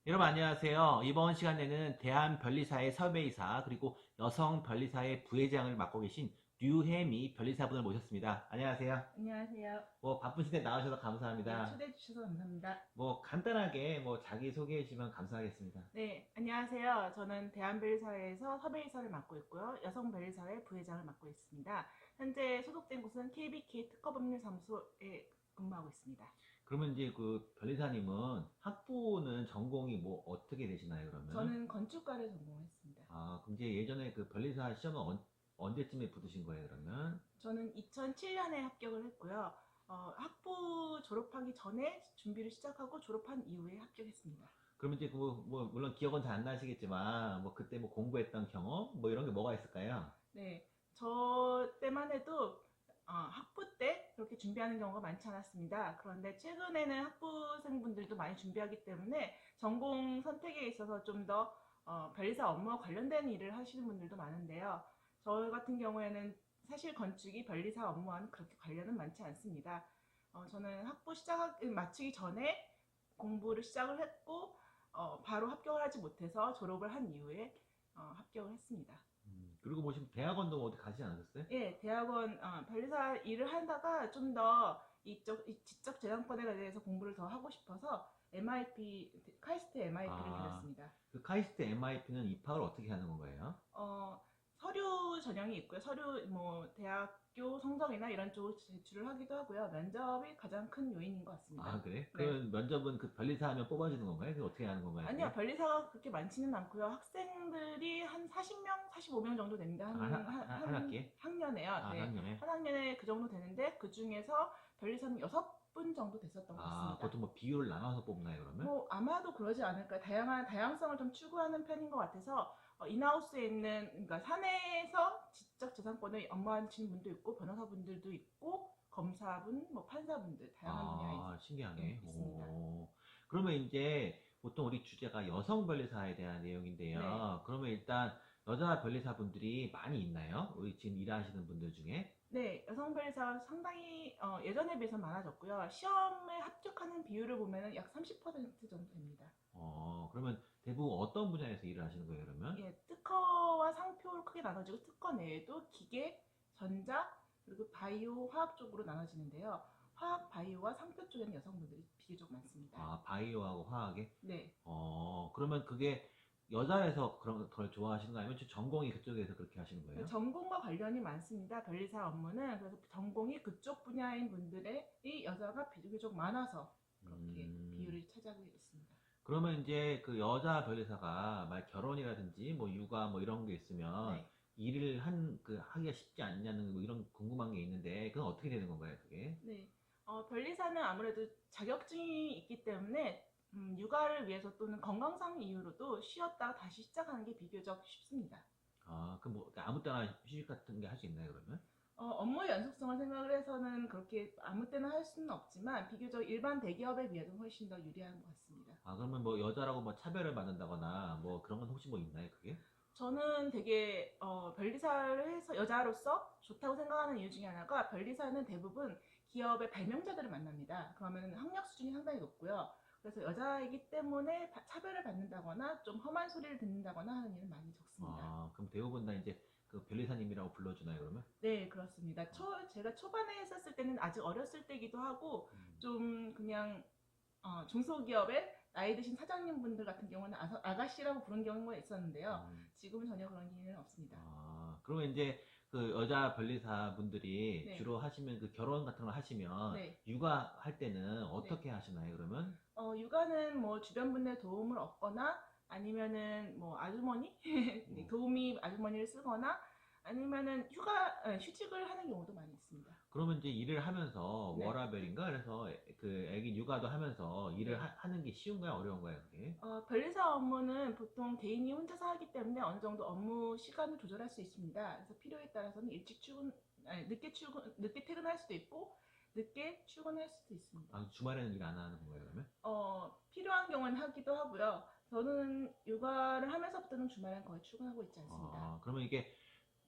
여러분 안녕하세요. 이번 시간에는 대한변리사의 섭외이사 그리고 여성변리사의 부회장을 맡고 계신 류혜미 변리사분을 모셨습니다. 안녕하세요. 안녕하세요. 뭐 바쁜 시대 나와주셔서 예, 감사합니다. 초대해 주셔서 감사합니다. 뭐 간단하게 뭐 자기 소개해 주시면 감사하겠습니다. 네, 안녕하세요. 저는 대한벨사회에서 섭외이사를 맡고 있고요. 여성벨사회 부회장을 맡고 있습니다. 현재 소속된 곳은 KBK 특허법률사무소에 근무하고 있습니다. 그러면 이제 그 변리사님은 학부는 전공이 뭐 어떻게 되시나요, 그러면? 저는 건축과를 전공했습니다. 아, 그럼 이제 예전에 그 변리사 시험은 언제쯤에 붙으신 거예요, 그러면? 저는 2007년에 합격을 했고요. 학부 졸업하기 전에 준비를 시작하고 졸업한 이후에 합격했습니다. 그러면 이제 뭐 물론 기억은 잘 안 나시겠지만 뭐 그때 뭐 공부했던 경험 뭐 이런 게 뭐가 있을까요? 네, 저 때만 해도 학부 때 그렇게 준비하는 경우가 많지 않았습니다. 그런데 최근에는 학부생분들도 많이 준비하기 때문에 전공 선택에 있어서 좀 더 변리사 업무와 관련된 일을 하시는 분들도 많은데요. 저 같은 경우에는 사실 건축이 변리사 업무와는 그렇게 관련은 많지 않습니다. 저는 학부 마치기 전에 공부를 시작을 했고 바로 합격을 하지 못해서 졸업을 한 이후에 합격을 했습니다. 그리고 뭐 지금 대학원도 어디 가지 않으셨어요? 예, 대학원 변리사 일을 하다가 좀 더 이 지적 재산권에 대해서 공부를 더 하고 싶어서 MIP 카이스트 MIP를 아, 다녔습니다. 그 카이스트 MIP는 입학을 어떻게 하는 건가요? 어, 서류 전형이 있고요. 서류 뭐 대학교 성적이나 이런 쪽을 제출을 하기도 하고요. 면접이 가장 큰 요인인 것 아, 같습니다. 그래? 네. 그 면접은 그 변리사 하면 뽑아주는 건가요? 그게 어떻게 하는 건가요, 아니요, 그게? 변리사가 그렇게 많지는 않고요. 학생들이 한 40명, 45명 정도 됩니다. 아, 한 학기에? 학년에요. 아, 네. 학년에? 한 학년에 그 정도 되는데, 그 중에서 변리사는 6분 정도 됐었던 것 아, 같습니다. 그것도 뭐 비율을 나눠서 뽑나요, 그러면? 뭐, 아마도 그러지 않을까. 다양성을 좀 추구하는 편인 것 같아서, 인하우스에 있는, 그러니까 사내에서 지적재산권을 업무하시는 분도 있고, 변호사분들도 있고, 검사분, 뭐, 판사분들, 다양한 분야에 아, 신기하네. 있습니다. 오. 그러면 이제 보통 우리 주제가 여성 변리사에 대한 네. 내용인데요. 그러면 일단 여자 변리사분들이 많이 있나요? 우리 지금 일하시는 분들 중에? 네, 여성 변리사가 상당히 예전에 비해서 많아졌고요. 시험에 합격하는 비율을 보면 약 30% 정도 됩니다. 그러면 대부분 어떤 분야에서 일을 하시는 거예요, 그러면? 예, 특허와 상표로 크게 나눠지고 특허 내에도 기계, 전자, 그리고 바이오, 화학 쪽으로 나눠지는데요. 화학, 바이오와 상표 쪽에는 여성분들이 비교적 많습니다. 아, 바이오하고 화학에? 네, 그러면 그게 여자에서 그런 걸 좋아하시는 거 아니면 전공이 그쪽에서 그렇게 하시는 거예요? 전공과 관련이 많습니다. 변리사 업무는 그래서 전공이 그쪽 분야인 분들의 이 여자가 비교적 많아서 그렇게 음, 비율을 차지하고 있습니다. 그러면 이제 그 여자 변리사가 만 결혼이라든지 뭐 육아 뭐 이런 게 있으면 네. 일을 하기가 쉽지 않냐는 뭐 이런 궁금한 게 있는데 그건 어떻게 되는 건가요, 그게? 네. 변리사는 아무래도 자격증이 있기 때문에 육아를 위해서 또는 건강상 이유로도 쉬었다가 다시 시작하는 게 비교적 쉽습니다. 아, 그럼 뭐 아무 때나 휴직 같은 게 할 수 있나요, 그러면? 업무의 연속성을 생각을 해서는 그렇게 아무 때나 할 수는 없지만 비교적 일반 대기업에 비해서는 훨씬 더 유리한 것 같습니다. 아, 그러면 뭐 여자라고 뭐 차별을 받는다거나 뭐 그런 건 혹시 뭐 있나요, 그게? 저는 되게 변리사를 해서 여자로서 좋다고 생각하는 이유 중에 하나가 변리사는 대부분 기업의 발명자들을 만납니다. 그러면 학력 수준이 상당히 높고요. 그래서 여자이기 때문에 차별을 받는다거나 좀 험한 소리를 듣는다거나 하는 일은 많이 적습니다. 아, 그럼 대부분 다 이제 그 변리사님이라고 불러주나요, 그러면? 네, 그렇습니다. 제가 초반에 했었을 때는 아직 어렸을 때기도 하고 음. 좀 그냥 중소기업의 나이 드신 사장님 분들 같은 경우는 아가씨라고 부른 경우가 있었는데요. 음. 지금은 전혀 그런 일은 없습니다. 아, 그러면 이제 그 여자 변리사 분들이 네, 주로 하시면 그 결혼 같은 걸 하시면 네, 육아할 때는 네. 어떻게 하시나요, 그러면? 육아는 뭐 주변 분의 도움을 얻거나 아니면은 뭐 아주머니 음. 도우미 아주머니를 쓰거나 아니면은 휴직을 하는 경우도 많이 있습니다. 그러면 이제 일을 하면서 네, 워라밸인가? 그래서 그 애기 육아도 하면서 일을 네. 하는 게 쉬운가요, 어려운가요, 그게? 변리사 업무는 보통 개인이 혼자서 하기 때문에 어느 정도 업무 시간을 조절할 수 있습니다. 그래서 필요에 따라서는 늦게 퇴근할 수도 있고 늦게 출근할 수도 있습니다. 아, 주말에는 일 안 하는 건가요, 그러면? 필요한 경우는 하기도 하고요. 저는 육아를 하면서부터는 주말엔 거의 출근하고 있지 않습니다. 그러면 이게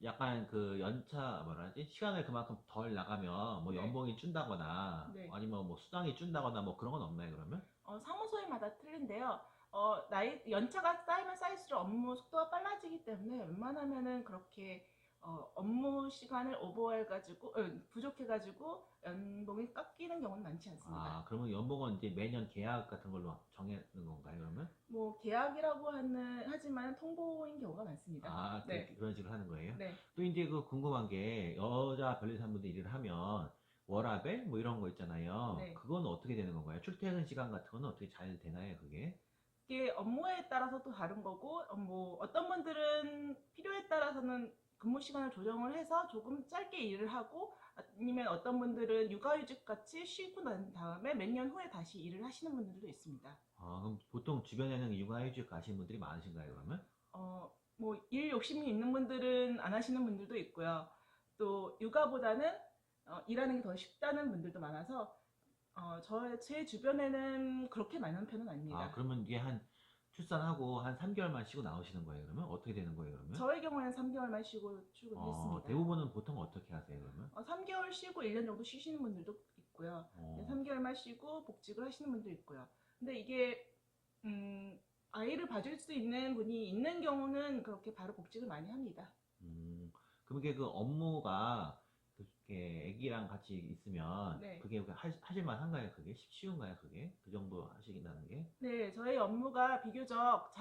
약간 그 연차 뭐라 하지? 시간을 그만큼 덜 나가면 뭐 네, 연봉이 준다거나 네. 아니면 뭐 수당이 준다거나 뭐 그런 건 없나요, 그러면? 사무소에마다 틀린데요. 연차가 쌓이면 쌓일수록 업무 속도가 빨라지기 때문에 웬만하면은 그렇게 업무 시간을 오버해가지고 부족해가지고 연봉이 깎이는 경우는 많지 않습니다. 아, 그러면 연봉은 이제 매년 계약 같은 걸로 정해는 건가요, 그러면? 뭐 계약이라고 하지만 통보인 경우가 많습니다. 아, 네, 그런 식으로 하는 거예요? 네, 또 이제 그 궁금한 게 여자 변리사분들 일을 하면 워라밸 뭐 이런 거 있잖아요. 네. 그건 어떻게 되는 건가요? 출퇴근 시간 같은 거는 어떻게 잘 되나요, 그게? 이게 업무에 따라서 또 다른 거고, 뭐 어떤 분들은 필요에 따라서는 근무 시간을 조정을 해서 조금 짧게 일을 하고, 아니면 어떤 분들은 육아휴직 같이 쉬고 난 다음에 몇 년 후에 다시 일을 하시는 분들도 있습니다. 아, 그럼 보통 주변에는 육아휴직 가시는 분들이 많으신가요, 그러면? 뭐 일 욕심이 있는 분들은 안 하시는 분들도 있고요. 또 육아보다는 일하는 게 더 쉽다는 분들도 많아서 제 주변에는 그렇게 많은 편은 아, 아닙니다. 그러면 이게 한 출산하고 한 3개월만 쉬고 나오시는 거예요, 그러면? 어떻게 되는 거예요, 그러면? 저의 경우에는 3개월만 쉬고 출근했습니다. 대부분은 보통 어떻게 하세요, 그러면? 3개월 쉬고 1년 정도 쉬시는 분들도 있고요. 어, 3개월만 쉬고 복직을 하시는 분도 있고요. 근데 이게 아이를 봐줄 수 있는 분이 있는 경우는 그렇게 바로 복직을 많이 합니다. 음, 그럼 이게 그 업무가 그렇게 애기랑 같이 있으면 네. 그게 하실만 한가요, 그게? 쉬운가요, 그게? 그 정도 하시긴다는 게? 네, 저희 업무가 비교적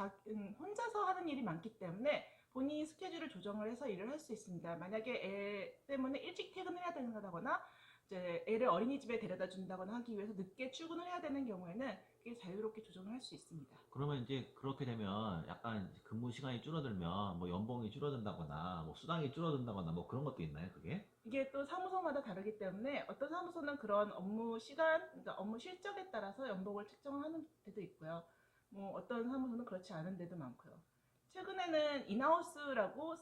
혼자서 하는 일이 많기 때문에 본인이 스케줄을 조정을 해서 일을 할 수 있습니다. 만약에 애 때문에 일찍 퇴근을 해야 된다거나 이제 애를 어린이집에 데려다 준다거나 하기 위해서 늦게 출근을 해야 되는 경우에는 그게 자유롭게 조정을 할 수 있습니다. 그러면 이제 그렇게 되면 약간 이제 근무 시간이 줄어들면 뭐 연봉이 줄어든다거나 뭐 수당이 줄어든다거나 뭐 그런 것도 있나요, 그게? 이게 또 사무소마다 다르기 때문에 어떤 사무소는 그런 업무 시간, 그러니까 업무 실적에 따라서 연봉을 책정하는 데도 있고요. 뭐 어떤 사무소는 그렇지 않은 데도 많고요. 최근에는 인하우스라고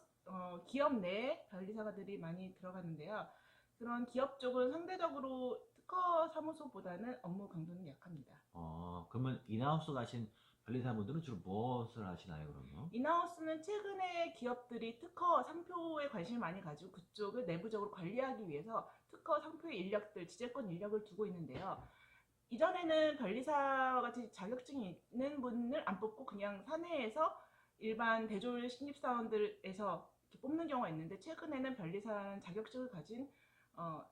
기업 내 변리사들이 많이 들어가는데요. 그런 기업 쪽은 상대적으로 특허 사무소보다는 업무 강도는 약합니다. 그러면 인하우스 가신 변리사분들은 주로 무엇을 하시나요, 그러면? 인하우스는 최근에 기업들이 특허 상표에 관심을 많이 가지고 그쪽을 내부적으로 관리하기 위해서 특허 상표의 인력들, 지재권 인력을 두고 있는데요. 이전에는 변리사와 같이 자격증이 있는 분을 안 뽑고 그냥 사내에서 일반 대졸 신입사원들에서 이렇게 뽑는 경우가 있는데 최근에는 변리사는 자격증을 가진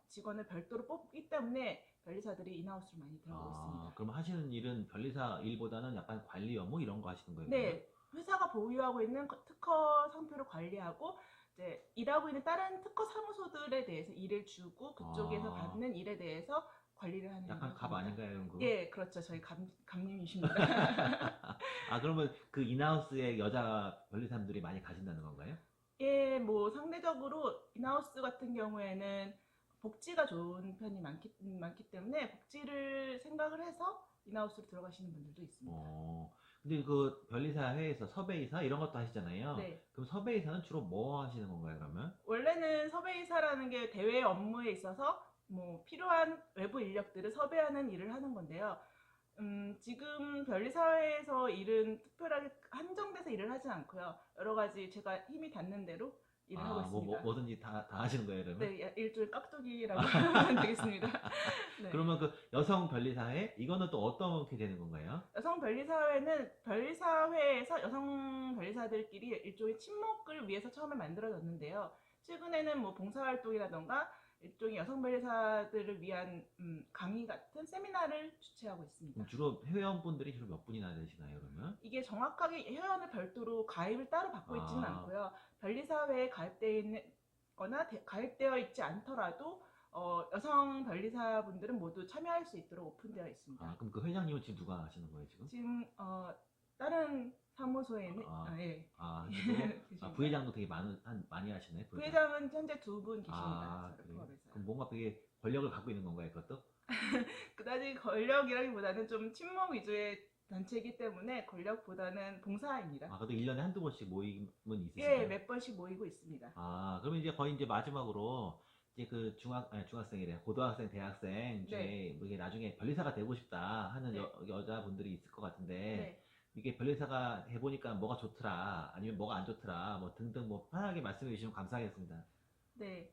직원을 별도로 뽑기 때문에 변리사들이 인하우스로 많이 들어가고 있습니다. 그럼 하시는 일은 변리사 일보다는 약간 관리 업무 이런 거 하시는 거예요, 그러면? 네, 회사가 보유하고 있는 특허 상표를 관리하고 이제 일하고 있는 다른 특허 사무소들에 대해서 일을 주고 그쪽에서 아, 받는 일에 대해서 관리를 하는 일을 약간 하고 갑 있습니다. 아닌가요, 이런 거? 예, 그렇죠. 저희 감님이십니다. 아, 그러면 그 인하우스에 여자 변리사분들이 많이 가신다는 건가요? 예, 뭐 상대적으로 인하우스 같은 경우에는 복지가 좋은 편이 많기 때문에 복지를 생각을 해서 인하우스로 들어가시는 분들도 있습니다. 근데 그 변리사 회에서 섭외이사 이런 것도 하시잖아요. 네. 그럼 섭외이사는 주로 뭐 하시는 건가요, 그러면? 원래는 섭외이사라는 게 대외 업무에 있어서 뭐 필요한 외부 인력들을 섭외하는 일을 하는 건데요. 지금 변리사회에서 일은 특별하게 한정돼서 일을 하진 않고요. 여러 가지 제가 힘이 닿는 대로 일을 하고 있습니다. 뭐든지 다 하시는 거예요, 그러면? 네, 일종의 깍두기라고 하면 되겠습니다. 네. 그러면 그 여성 변리사회 이거는 또 어떻게 되는 건가요? 여성 변리사회는 변리사회에서 여성 변리사들끼리 일종의 친목을 위해서 처음에 만들어졌는데요. 최근에는 뭐 봉사활동이라던가 일종의 여성 변리사들을 위한 강의 같은 세미나를 주최하고 있습니다. 그럼 주로 회원분들이 주로 몇 분이나 되시나요, 그러면? 이게 정확하게 회원을 별도로 가입을 따로 받고 있지는 아, 않고요. 변리사회에 가입되어 있는 거나 가입되어 있지 않더라도 여성 변리사분들은 모두 참여할 수 있도록 오픈되어 있습니다. 그럼 그 회장님은 지금 누가 하시는 거예요, 지금? 지금 다른 사무소에 있는 예. 그리고 계십니다. 부회장도 되게 많이 하시네, 부회장은 현재 2분 계십니다. 저를 그래요? 포함해서. 그럼 뭔가 되게 권력을 갖고 있는 건가요, 그것도? 그다지 권력이라기보다는 좀 친목 위주의 단체이기 때문에 권력보다는 봉사입니다. 그래도 1년에 한두 번씩 모임은 예, 있으신가요? 몇 번씩 모이고 있습니다. 그러면 이제 거의 이제 마지막으로 이제 그 중학생이래. 고등학생, 대학생 중에 네. 뭐 이게 나중에 변리사가 되고 싶다 하는 네. 여자분들이 있을 것 같은데 네. 이게 변리사가 해보니까 뭐가 좋더라, 아니면 뭐가 안 좋더라, 뭐 등등 뭐 편하게 말씀해 주시면 감사하겠습니다. 네.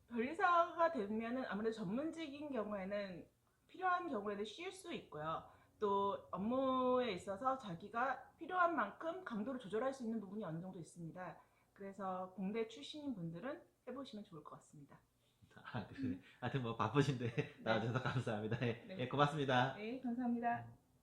변리사가 되면은 아무래도 전문직인 경우에는 필요한 경우에는 쉴 수 있고요. 또 업무에 있어서 있어서 자기가 필요한 만큼 강도를 조절할 수 있는 부분이 어느 정도 있습니다. 그래서 공대 출신인 분들은 해보시면 좋을 것 같습니다. 그래. 하여튼 뭐 바쁘신데 나와주셔서 감사합니다. 예, 네. 예, 고맙습니다. 네, 감사합니다.